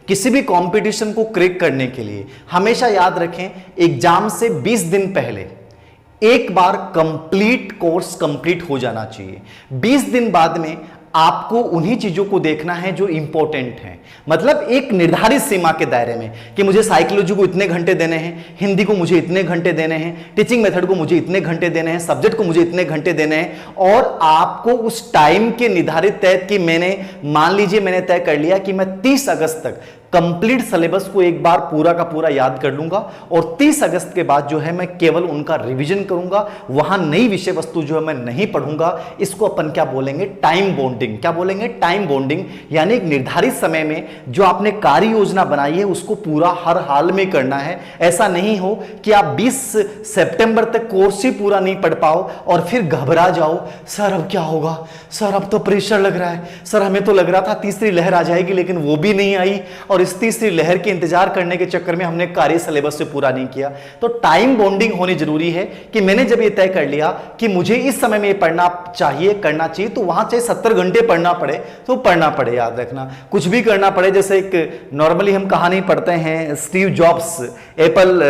किसी भी कंपटीशन को क्रैक करने के लिए हमेशा याद रखें, एग्जाम से 20 दिन पहले एक बार कंप्लीट कोर्स कंप्लीट हो जाना चाहिए। 20 दिन बाद में आपको उन्हीं चीजों को देखना है जो इंपॉर्टेंट हैं, मतलब एक निर्धारित सीमा के दायरे में कि मुझे साइकोलॉजी को इतने घंटे देने हैं, हिंदी को मुझे इतने घंटे देने हैं, टीचिंग मेथड को मुझे इतने घंटे देने हैं, सब्जेक्ट को मुझे इतने घंटे देने हैं। और आपको उस टाइम के निर्धारित तय कि मैंने मान लीजिए मैंने तय कर लिया कि मैं 30 अगस्त तक कंप्लीट सिलेबस को एक बार पूरा का पूरा याद कर लूंगा और 30 अगस्त के बाद जो है मैं केवल उनका रिवीजन करूंगा, वहां नई विषय वस्तु जो है मैं नहीं पढ़ूंगा। इसको अपन क्या बोलेंगे, टाइम बॉन्डिंग। क्या बोलेंगे, टाइम बॉन्डिंग। यानी एक निर्धारित समय में जो आपने कार्य योजना बनाई है उसको पूरा हर हाल में करना है। ऐसा नहीं हो कि आप 20 सितंबर तक कोर्स ही पूरा नहीं पढ़ पाओ और फिर घबरा जाओ, सर अब क्या होगा, सर अब तो प्रेशर लग रहा है, सर हमें तो लग रहा था तीसरी लहर आ जाएगी लेकिन वो भी नहीं आई और इस तीसरी लहर के इंतजार करने के चक्कर में हमने कार्य सिलेबस से पूरा नहीं किया। तो टाइम बॉन्डिंग होनी जरूरी है कि मैंने जब ये तय कर लिया कि मुझे इस समय में ये पढ़ना चाहिए, करना चाहिए, तो वहां चाहे 70 घंटे पढ़ना पड़े तो पढ़ना पड़े। याद रखना, कुछ भी करना पड़े। जैसे एक नॉर्मली हम कहानी पढ़ते हैं, स्टीव जॉब्स एप्पल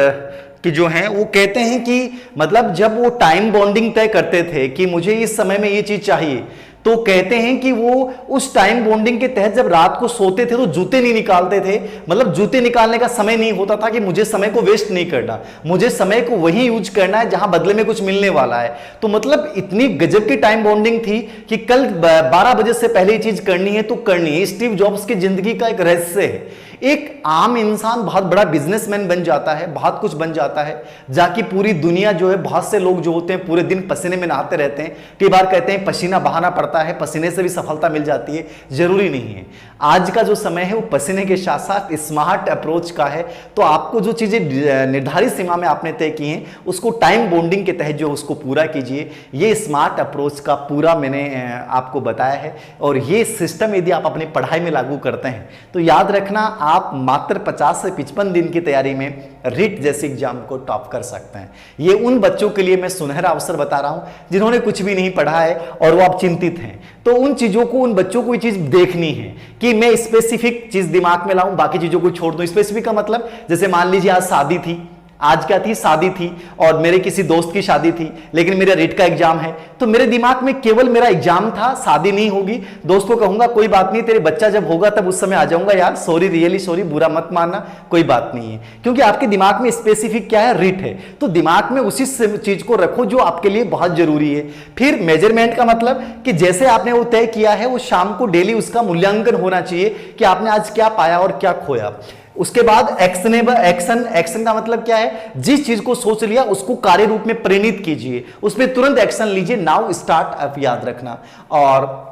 कि जो हैं वो कहते हैं कि मतलब जब वो टाइम बॉन्डिंग तय करते थे कि मुझे इस समय में ये चीज चाहिए, तो कहते हैं कि वो उस टाइम बॉन्डिंग के तहत जब रात को सोते थे तो जूते नहीं निकालते थे। मतलब जूते निकालने का समय नहीं होता था कि मुझे समय को वेस्ट नहीं करना, मुझे समय को वही यूज करना है जहां बदले में कुछ मिलने वाला है। तो मतलब इतनी गजब की टाइम बॉन्डिंग थी कि कल 12 बजे से पहले ये चीज करनी है तो करनी है। स्टीव जॉब्स की जिंदगी का एक रहस्य है। एक आम इंसान बहुत बड़ा बिजनेसमैन बन जाता है, बहुत कुछ बन जाता है, जाकि पूरी दुनिया जो है, बहुत से लोग जो होते हैं पूरे दिन पसीने में नहाते रहते हैं। कई बार कहते हैं पसीना बहाना पड़ता है, पसीने से भी सफलता मिल जाती है, जरूरी नहीं है। आज का जो समय है वो पसीने के साथ साथ स्मार्ट अप्रोच का है। तो आपको जो चीजें निर्धारित सीमा में आपने तय की हैं उसको टाइम बॉन्डिंग के तहत जो उसको पूरा कीजिए। ये स्मार्ट अप्रोच का पूरा मैंने आपको बताया है और ये सिस्टम यदि आप अपनी पढ़ाई में लागू करते हैं तो याद रखना आप मात्र 50 से 55 दिन की तैयारी में रिट जैसे एग्जाम को टॉप कर सकते हैं। ये उन बच्चों के लिए मैं सुनहरा अवसर बता रहा हूं जिन्होंने कुछ भी नहीं पढ़ा है और वो अब चिंतित हैं। तो उन चीजों को, उन बच्चों को ये चीज देखनी है कि मैं स्पेसिफिक चीज दिमाग में लाऊं, बाकी चीजों को छोड़ दूं। स्पेसिफिक का मतलब जैसे मान लीजिए आज शादी थी, आज क्या थी, शादी थी और मेरे किसी दोस्त की शादी थी, लेकिन मेरा रिट का एग्जाम है, तो मेरे दिमाग में केवल मेरा एग्जाम था, शादी नहीं होगी। दोस्त को कहूंगा कोई बात नहीं, तेरे बच्चा जब होगा तब उस समय आ जाऊंगा, यार सॉरी, रियली सॉरी, बुरा मत मानना, कोई बात नहीं है। क्योंकि आपके दिमाग में स्पेसिफिक क्या है, रिट है। तो दिमाग में उसी चीज को रखो जो आपके लिए बहुत जरूरी है। फिर मेजरमेंट का मतलब कि जैसे आपने वो तय किया है वो शाम को डेली उसका मूल्यांकन होना चाहिए कि आपने आज क्या पाया और क्या खोया। उसके बाद एक्शनेबल एक्शन। एक्शन का मतलब क्या है, जिस चीज को सोच लिया उसको कार्य रूप में परिणित कीजिए, उसमें तुरंत एक्शन लीजिए। नाउ स्टार्ट अप, याद रखना। और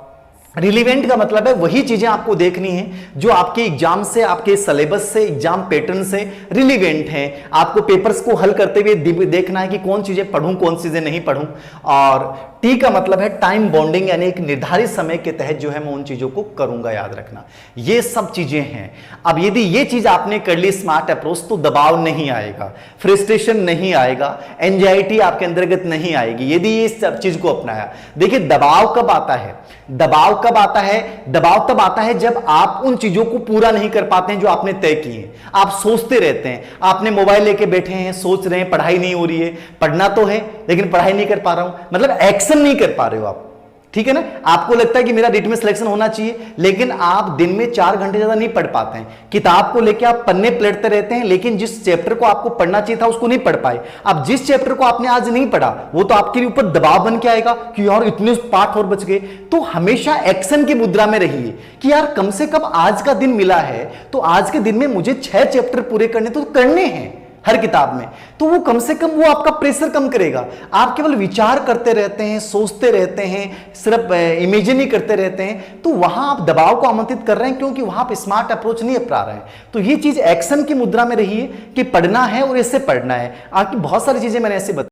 रिलीवेंट का मतलब है वही चीजें आपको देखनी है जो आपके एग्जाम से, आपके सिलेबस से, एग्जाम पैटर्न से रिलीवेंट हैं। आपको पेपर्स को हल करते हुए देखना है कि कौन चीजें पढ़ूं, कौन चीजें नहीं पढ़ूं। और टी का मतलब है टाइम बॉन्डिंग, यानी एक निर्धारित समय के तहत जो है मैं उन चीजों को करूंगा। याद रखना, ये सब चीजें हैं। अब यदि ये चीज आपने कर ली स्मार्ट अप्रोच, तो दबाव नहीं आएगा, फ्रस्ट्रेशन नहीं आएगा, एंजाइटी आपके अंतर्गत नहीं आएगी यदि ये सब चीज को अपनाया। देखिए दबाव कब आता है, दबाव कब आता है, दबाव तब आता है जब आप उन चीजों को पूरा नहीं कर पाते हैं जो आपने तय की है। आप सोचते रहते हैं, आपने मोबाइल लेके बैठे हैं, सोच रहे हैं, पढ़ाई नहीं हो रही है, पढ़ना तो है लेकिन पढ़ाई नहीं कर पा रहा हूं, मतलब एक्शन नहीं कर पा रहे हो आप, ठीक है ना। आपको लगता है कि मेरा रिट में सिलेक्शन होना चाहिए, लेकिन आप दिन में 4 घंटे ज्यादा नहीं पढ़ पाते हैं। किताब को लेके आप पन्ने पलटते रहते हैं, लेकिन जिस चैप्टर को आपको पढ़ना चाहिए था उसको नहीं पढ़ पाए। अब जिस चैप्टर को आपने आज नहीं पढ़ा वो तो आपके लिए ऊपर दबाव बन के आएगा कि यार इतने पाठ और बच गए। तो हमेशा एक्शन की मुद्रा में रहिए कि यार कम से कम आज का दिन मिला है तो आज के दिन में मुझे 6 चैप्टर पूरे करने तो करने हैं हर किताब में। तो वो कम से कम वो आपका प्रेशर कम करेगा। आप केवल विचार करते रहते हैं, सोचते रहते हैं, सिर्फ इमेजिन ही करते रहते हैं, तो वहां आप दबाव को आमंत्रित कर रहे हैं क्योंकि वहां पे स्मार्ट अप्रोच नहीं अपना रहे हैं। तो ये चीज एक्शन की मुद्रा में रहिए कि पढ़ना है और इससे पढ़ना है। आपकी बहुत सारी चीजें मैंने ऐसे